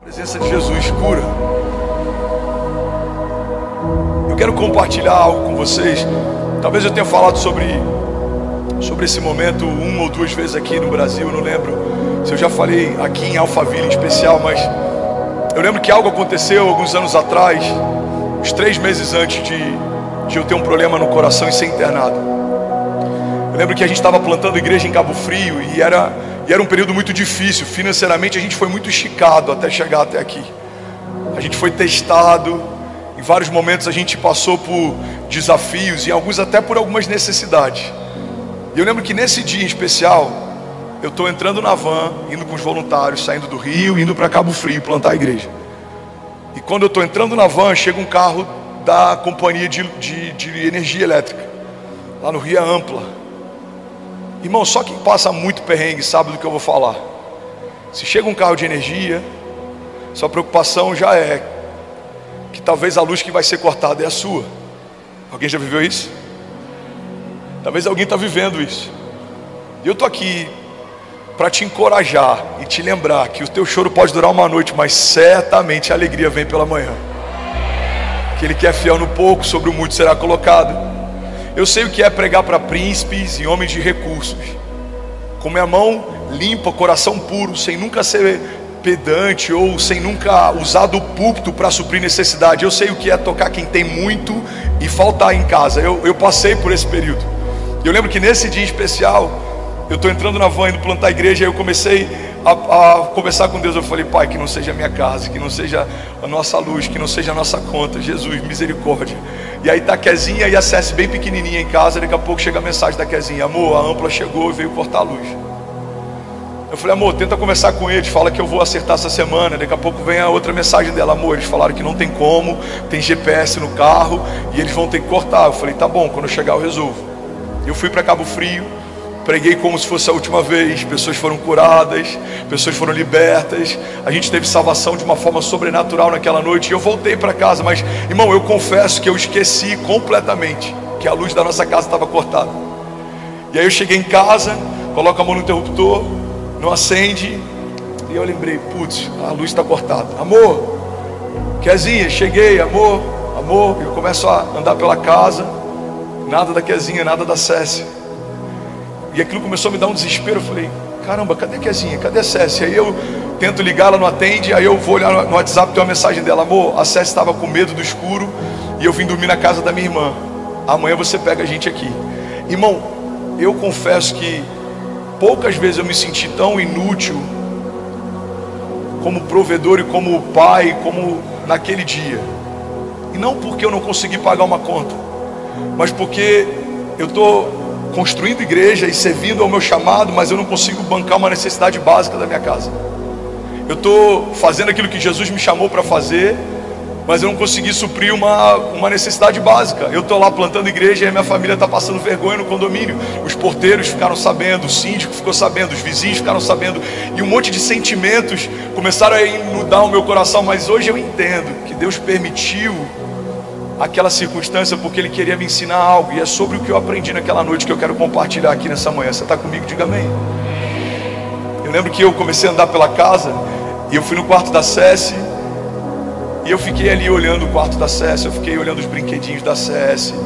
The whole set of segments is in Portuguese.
A presença de Jesus cura. Eu quero compartilhar algo com vocês. Talvez eu tenha falado sobre esse momento uma ou duas vezes aqui no Brasil, eu não lembro se eu já falei aqui em Alphaville em especial, mas eu lembro que algo aconteceu alguns anos atrás, uns 3 meses antes de eu ter um problema no coração e ser internado. Eu lembro que a gente estava plantando igreja em Cabo Frio e era um período muito difícil. Financeiramente a gente foi muito esticado até chegar até aqui. A gente foi testado. Em vários momentos a gente passou por desafios e alguns até por algumas necessidades. E eu lembro que nesse dia em especial, eu estou entrando na van, indo com os voluntários, saindo do Rio, indo para Cabo Frio plantar a igreja. E quando eu estou entrando na van, chega um carro da companhia de energia elétrica. Lá no Rio é Ampla. Irmão, só quem passa muito perrengue sabe do que eu vou falar. Se chega um carro de energia, sua preocupação já é que talvez a luz que vai ser cortada é a sua. Alguém já viveu isso? Talvez alguém está vivendo isso. E eu estou aqui para te encorajar e te lembrar que o teu choro pode durar uma noite, mas certamente a alegria vem pela manhã. Aquele que é fiel no pouco, sobre o muito será colocado. Eu sei o que é pregar para príncipes e homens de recursos, com minha mão limpa, coração puro, sem nunca ser pedante ou sem nunca usar do púlpito para suprir necessidade. Eu sei o que é tocar quem tem muito e faltar em casa. Eu passei por esse período. Eu lembro que nesse dia especial, eu estou entrando na van, indo plantar a igreja, e eu comecei a conversar com Deus. Eu falei: Pai, que não seja a minha casa, que não seja a nossa luz, que não seja a nossa conta. Jesus, misericórdia. E aí tá a Kezinha e a Cécia bem pequenininha em casa. Daqui a pouco chega a mensagem da Kezinha: amor, a Ampla chegou e veio cortar a luz. Eu falei: amor, tenta conversar com eles, fala que eu vou acertar essa semana. Daqui a pouco vem a outra mensagem dela: amor, eles falaram que não tem como, tem GPS no carro e eles vão ter que cortar. Eu falei: tá bom, quando eu chegar eu resolvo. Eu fui para Cabo Frio, preguei como se fosse a última vez. Pessoas foram curadas, pessoas foram libertas. A gente teve salvação de uma forma sobrenatural naquela noite. E eu voltei para casa, mas irmão, eu confesso que eu esqueci completamente que a luz da nossa casa estava cortada. E aí eu cheguei em casa, coloco a mão no interruptor, não acende, e eu lembrei: putz, a luz está cortada. Amor, Kezinha, cheguei, amor. Eu começo a andar pela casa, nada da Kezinha, nada da Cécia. E aquilo começou a me dar um desespero. Eu falei: caramba, cadê a Kezinha? Cadê a Cécia? Aí eu tento ligar, ela não atende. Aí eu vou olhar no WhatsApp, tem uma mensagem dela: amor, a Cécia estava com medo do escuro e eu vim dormir na casa da minha irmã. Amanhã você pega a gente aqui. Irmão, eu confesso que poucas vezes eu me senti tão inútil como provedor e como pai, como naquele dia. E não porque eu não consegui pagar uma conta, mas porque eu estou construindo igreja e servindo ao meu chamado, mas eu não consigo bancar uma necessidade básica da minha casa. Eu estou fazendo aquilo que Jesus me chamou para fazer, mas eu não consegui suprir uma necessidade básica. Eu estou lá plantando igreja e a minha família está passando vergonha no condomínio. Os porteiros ficaram sabendo, o síndico ficou sabendo, os vizinhos ficaram sabendo, e um monte de sentimentos começaram a inundar o meu coração. Mas hoje eu entendo que Deus permitiu aquela circunstância porque Ele queria me ensinar algo, e é sobre o que eu aprendi naquela noite que eu quero compartilhar aqui nessa manhã. Você está comigo? Diga amém. Eu lembro que eu comecei a andar pela casa e eu fui no quarto da Cécia, e eu fiquei ali olhando o quarto da Cécia, eu fiquei olhando os brinquedinhos da Cécia,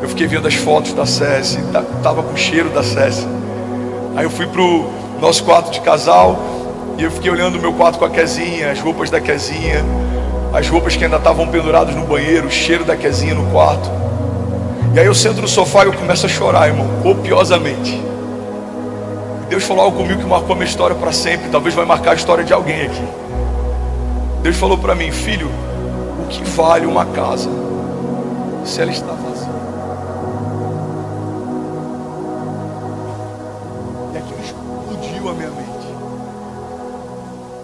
eu fiquei vendo as fotos da Cécia, estava com o cheiro da Cécia. Aí eu fui pro nosso quarto de casal e eu fiquei olhando o meu quarto com a Kezinha, as roupas da Kezinha, as roupas que ainda estavam penduradas no banheiro, o cheiro da Kezinha no quarto. E aí eu sento no sofá e eu começo a chorar, irmão, copiosamente. E Deus falou algo comigo que marcou a minha história para sempre. Talvez vai marcar a história de alguém aqui. Deus falou para mim: filho, o que vale uma casa se ela está vazia? E aquilo explodiu a minha mente.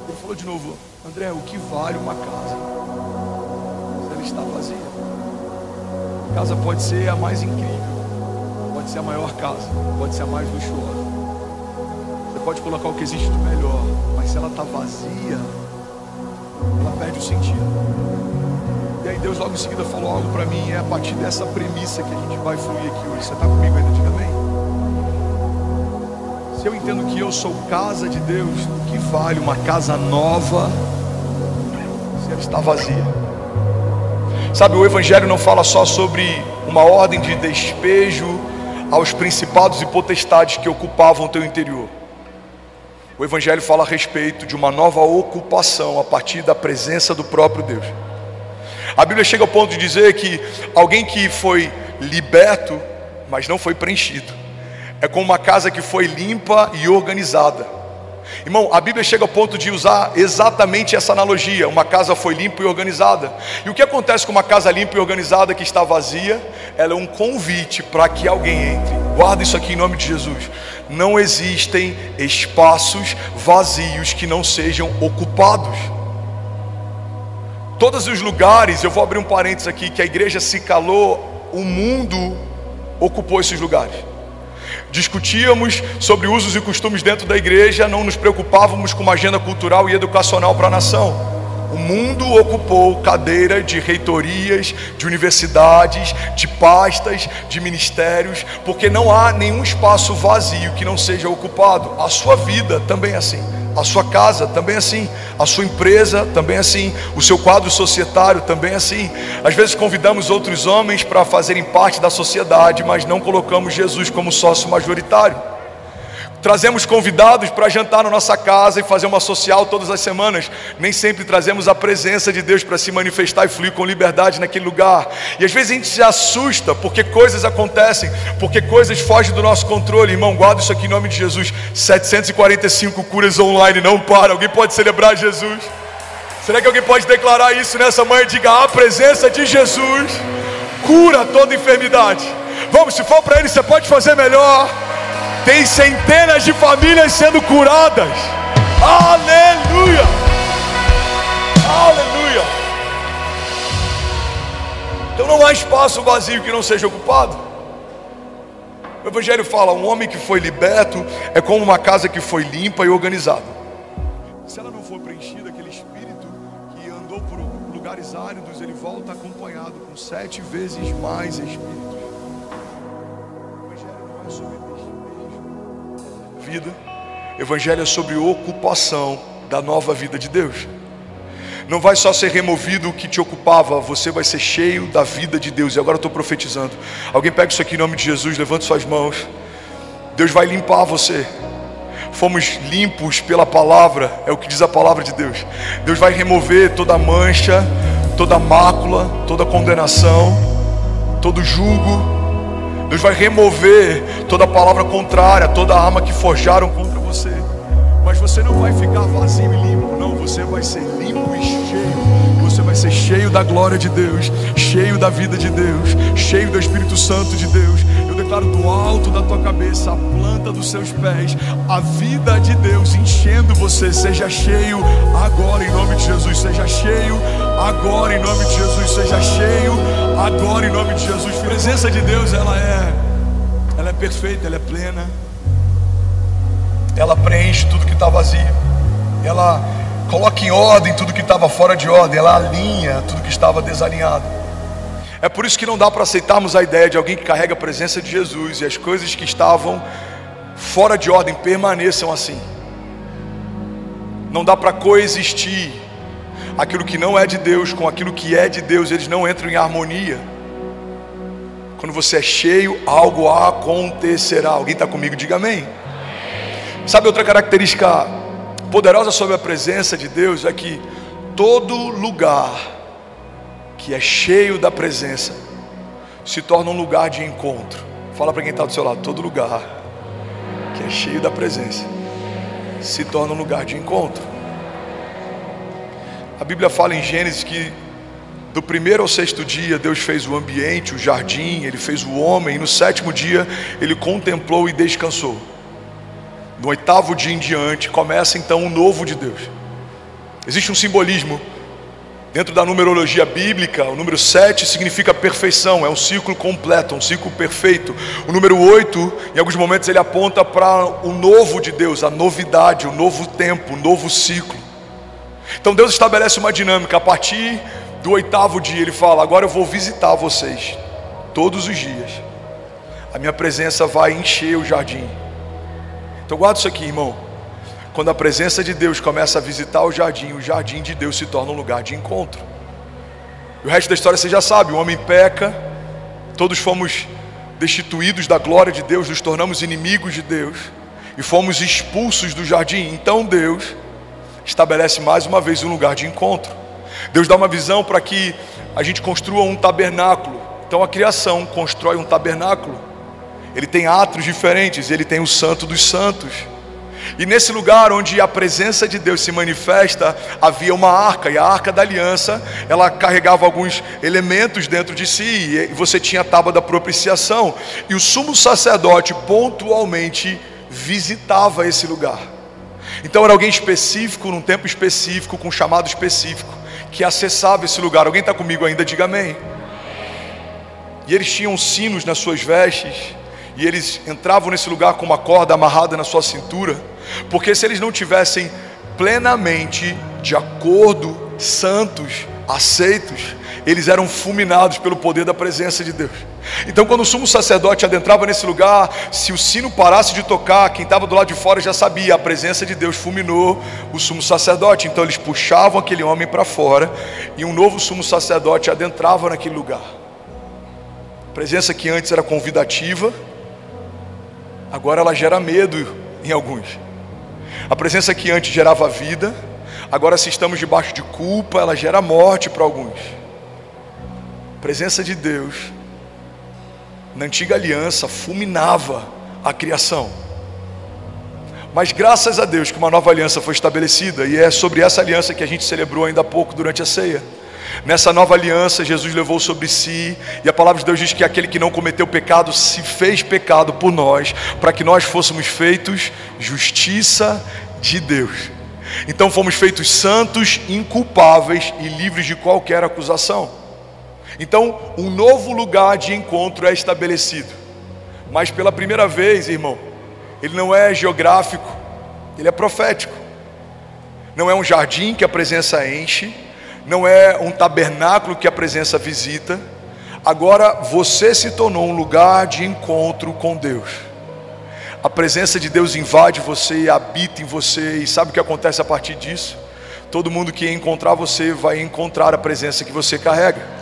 Ele falou de novo: André, o que vale uma casa se ela está vazia? A casa pode ser a mais incrível, pode ser a maior casa, pode ser a mais luxuosa. Você pode colocar o que existe de melhor, mas se ela está vazia, ela perde o sentido. E aí Deus logo em seguida falou algo para mim. É a partir dessa premissa que a gente vai fluir aqui hoje. Você está comigo ainda? Diga amém. Se eu entendo que eu sou casa de Deus, o que vale uma casa nova e ela está vazia. Sabe, o Evangelho não fala só sobre uma ordem de despejo aos principados e potestades que ocupavam o teu interior. O Evangelho fala a respeito de uma nova ocupação a partir da presença do próprio Deus. A Bíblia chega ao ponto de dizer que alguém que foi liberto, mas não foi preenchido, é como uma casa que foi limpa e organizada. Irmão, a Bíblia chega ao ponto de usar exatamente essa analogia. Uma casa foi limpa e organizada. E o que acontece com uma casa limpa e organizada que está vazia? Ela é um convite para que alguém entre. Guarda isso aqui em nome de Jesus. Não existem espaços vazios que não sejam ocupados. Todos os lugares, eu vou abrir um parênteses aqui, que a igreja se calou, o mundo ocupou esses lugares. Discutíamos sobre usos e costumes dentro da igreja, não nos preocupávamos com uma agenda cultural e educacional para a nação. O mundo ocupou cadeira de reitorias, de universidades, de pastas, de ministérios, porque não há nenhum espaço vazio que não seja ocupado. A sua vida também é assim, a sua casa também é assim, a sua empresa também é assim, o seu quadro societário também é assim. Às vezes convidamos outros homens para fazerem parte da sociedade, mas não colocamos Jesus como sócio majoritário. Trazemos convidados para jantar na nossa casa e fazer uma social todas as semanas. Nem sempre trazemos a presença de Deus para se manifestar e fluir com liberdade naquele lugar. E às vezes a gente se assusta porque coisas acontecem, porque coisas fogem do nosso controle. Irmão, guarda isso aqui em nome de Jesus. 745 curas online, não para. Alguém pode celebrar Jesus? Será que alguém pode declarar isso nessa manhã? Diga: a presença de Jesus cura toda enfermidade. Vamos, se for para Ele, você pode fazer melhor. Tem centenas de famílias sendo curadas. Aleluia! Aleluia! Então não há espaço vazio que não seja ocupado. O Evangelho fala: um homem que foi liberto é como uma casa que foi limpa e organizada. Se ela não for preenchida, aquele espírito que andou por lugares áridos, ele volta acompanhado com 7 vezes mais espíritos. O Evangelho não é sobre vida, Evangelho é sobre ocupação da nova vida de Deus. Não vai só ser removido o que te ocupava, você vai ser cheio da vida de Deus. E agora eu estou profetizando. Alguém pega isso aqui em nome de Jesus, levante suas mãos. Deus vai limpar você. Fomos limpos pela palavra, é o que diz a palavra de Deus. Deus vai remover toda mancha, toda mácula, toda condenação, todo jugo. Deus vai remover toda palavra contrária, toda arma que forjaram contra você. Mas você não vai ficar vazio e limpo, não. Você vai ser limpo e cheio. Você vai ser cheio da glória de Deus, cheio da vida de Deus, cheio do Espírito Santo de Deus. Eu declaro do alto da tua cabeça, a planta dos seus pés, a vida de Deus enchendo você. Seja cheio agora em nome de Jesus. Seja cheio agora em nome de Jesus. Seja cheio agora em nome de Jesus. A presença de Deus, ela é perfeita, ela é plena. Ela preenche tudo que está vazio. Ela coloca em ordem tudo que estava fora de ordem. Ela alinha tudo que estava desalinhado. É por isso que não dá para aceitarmos a ideia de alguém que carrega a presença de Jesus e as coisas que estavam fora de ordem permaneçam assim. Não dá para coexistir aquilo que não é de Deus com aquilo que é de Deus. Eles não entram em harmonia. Quando você é cheio, algo acontecerá. Alguém está comigo? Diga amém. Sabe outra característica poderosa sobre a presença de Deus? É que todo lugar que é cheio da presença se torna um lugar de encontro. Fala para quem está do seu lado: todo lugar que é cheio da presença se torna um lugar de encontro. A Bíblia fala em Gênesis que do 1º ao 6º dia Deus fez o ambiente, o jardim, Ele fez o homem, e no 7º dia Ele contemplou e descansou. No 8º dia em diante começa então o novo de Deus. Existe um simbolismo dentro da numerologia bíblica. O número 7 significa perfeição, é um ciclo completo, um ciclo perfeito. O número 8, em alguns momentos ele aponta para o novo de Deus, a novidade, o novo tempo, o novo ciclo. Então Deus estabelece uma dinâmica. A partir do 8º dia Ele fala: agora eu vou visitar vocês todos os dias. A minha presença vai encher o jardim. Então guarda isso aqui, irmão. quando a presença de Deus começa a visitar o jardim de Deus se torna um lugar de encontro. E o resto da história você já sabe, o homem peca, todos fomos destituídos da glória de Deus, nos tornamos inimigos de Deus e fomos expulsos do jardim. Então Deus estabelece mais uma vez um lugar de encontro. Deus dá uma visão para que a gente construa um tabernáculo. Então a criação constrói um tabernáculo. Ele tem atos diferentes, ele tem o Santo dos Santos. E nesse lugar onde a presença de Deus se manifesta, havia uma arca, e a arca da aliança, ela carregava alguns elementos dentro de si, e você tinha a tábua da propiciação, e o sumo sacerdote pontualmente visitava esse lugar. Então era alguém específico, num tempo específico, com um chamado específico, que acessava esse lugar. Alguém está comigo ainda? Diga amém. E eles tinham sinos nas suas vestes, e eles entravam nesse lugar com uma corda amarrada na sua cintura, porque se eles não tivessem plenamente de acordo, santos, aceitos, eles eram fulminados pelo poder da presença de Deus. Então quando o sumo sacerdote adentrava nesse lugar, se o sino parasse de tocar, quem estava do lado de fora já sabia, a presença de Deus fulminou o sumo sacerdote. Então eles puxavam aquele homem para fora, e um novo sumo sacerdote adentrava naquele lugar. A presença que antes era convidativa, agora ela gera medo em alguns. A presença que antes gerava vida, agora, se estamos debaixo de culpa, ela gera morte para alguns. A presença de Deus na antiga aliança fulminava a criação. Mas graças a Deus que uma nova aliança foi estabelecida, e é sobre essa aliança que a gente celebrou ainda há pouco durante a ceia. Nessa nova aliança, Jesus levou sobre si, e a palavra de Deus diz que aquele que não cometeu pecado se fez pecado por nós, para que nós fôssemos feitos justiça de Deus. Então fomos feitos santos, inculpáveis e livres de qualquer acusação. Então um novo lugar de encontro é estabelecido, mas pela primeira vez, irmão, ele não é geográfico, ele é profético. Não é um jardim que a presença enche, não é um tabernáculo que a presença visita. Agora você se tornou um lugar de encontro com Deus. A presença de Deus invade você, habita em você, e sabe o que acontece a partir disso? Todo mundo que encontrar você vai encontrar a presença que você carrega.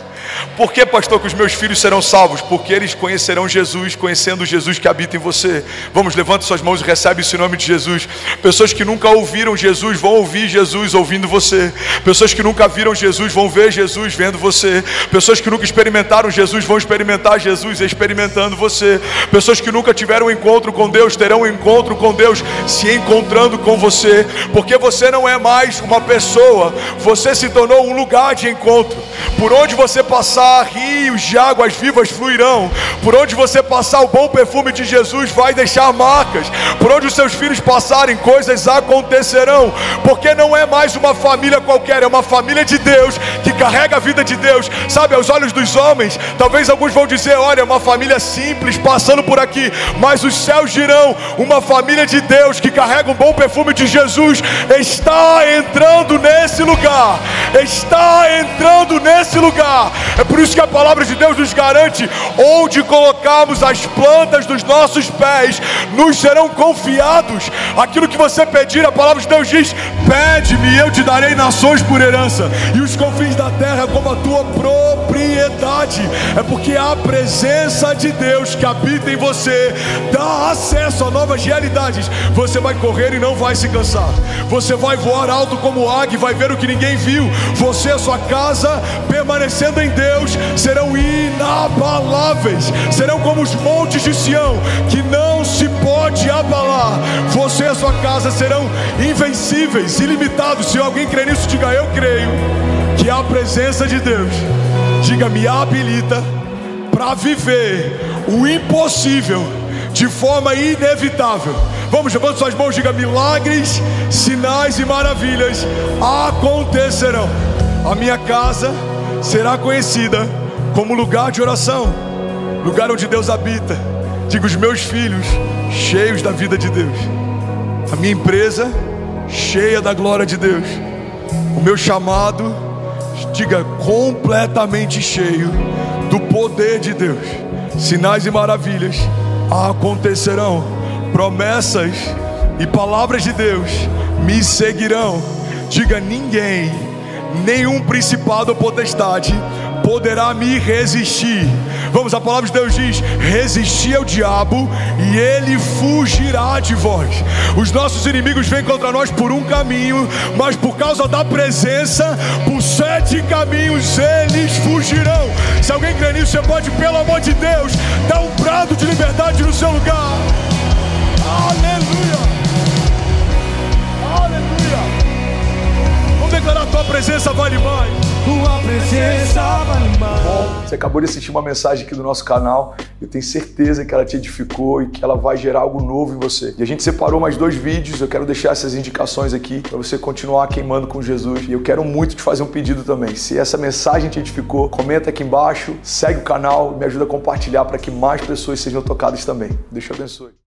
Por que, pastor, que os meus filhos serão salvos? Porque eles conhecerão Jesus, conhecendo o Jesus que habita em você. Vamos, levante suas mãos e recebe isso em nome de Jesus. Pessoas que nunca ouviram Jesus vão ouvir Jesus ouvindo você. Pessoas que nunca viram Jesus vão ver Jesus vendo você. Pessoas que nunca experimentaram Jesus vão experimentar Jesus experimentando você. Pessoas que nunca tiveram um encontro com Deus terão um encontro com Deus se encontrando com você. Porque você não é mais uma pessoa, você se tornou um lugar de encontro. Por onde você passar, rios de águas vivas fluirão. Por onde você passar, o bom perfume de Jesus vai deixar marcas. Por onde os seus filhos passarem, coisas acontecerão. Porque não é mais uma família qualquer, é uma família de Deus, que carrega a vida de Deus. Sabe, aos olhos dos homens, talvez alguns vão dizer: olha, é uma família simples passando por aqui. Mas os céus dirão: uma família de Deus, que carrega um bom perfume de Jesus, está entrando nesse lugar. Está entrando nesse lugar. É por isso que a palavra de Deus nos garante: onde colocarmos as plantas dos nossos pés, nos serão confiados. Aquilo que você pedir, a palavra de Deus diz: pede-me e eu te darei nações por herança, e os confins da terra como a tua propriedade. É porque a presença de Deus que habita em você dá acesso a novas realidades. Você vai correr e não vai se cansar. Você vai voar alto como águia e vai ver o que ninguém viu. Você e a sua casa, permanecendo em Deus, serão inabaláveis. Serão como os montes de Sião, que não se pode abalar. Você e a sua casa serão invencíveis, ilimitados. Se alguém crê nisso, diga: eu creio que a presença de Deus, diga, me habilita para viver o impossível de forma inevitável. Vamos, levante suas mãos, diga: milagres, sinais e maravilhas acontecerão. A minha casa será conhecida como lugar de oração, lugar onde Deus habita. Diga: os meus filhos cheios da vida de Deus, a minha empresa cheia da glória de Deus, o meu chamado, diga, completamente cheio do poder de Deus. Sinais e maravilhas acontecerão. Promessas e palavras de Deus me seguirão. Diga: ninguém, nenhum principado ou potestade poderá me resistir. Vamos, a palavra de Deus diz: resistir ao diabo e ele fugirá de vós. Os nossos inimigos vêm contra nós por um caminho, mas por causa da presença, por 7 caminhos eles fugirão. Se alguém crê nisso, você pode, pelo amor de Deus, dar um brado de liberdade no seu lugar. Aleluia, aleluia. Vamos declarar: tua presença vale mais. Tua presença vale mais. Bom, você acabou de assistir uma mensagem aqui do nosso canal. Eu tenho certeza que ela te edificou e que ela vai gerar algo novo em você. E a gente separou mais 2 vídeos. Eu quero deixar essas indicações aqui para você continuar queimando com Jesus. E eu quero muito te fazer um pedido também. Se essa mensagem te edificou, comenta aqui embaixo, segue o canal e me ajuda a compartilhar para que mais pessoas sejam tocadas também. Deus te abençoe.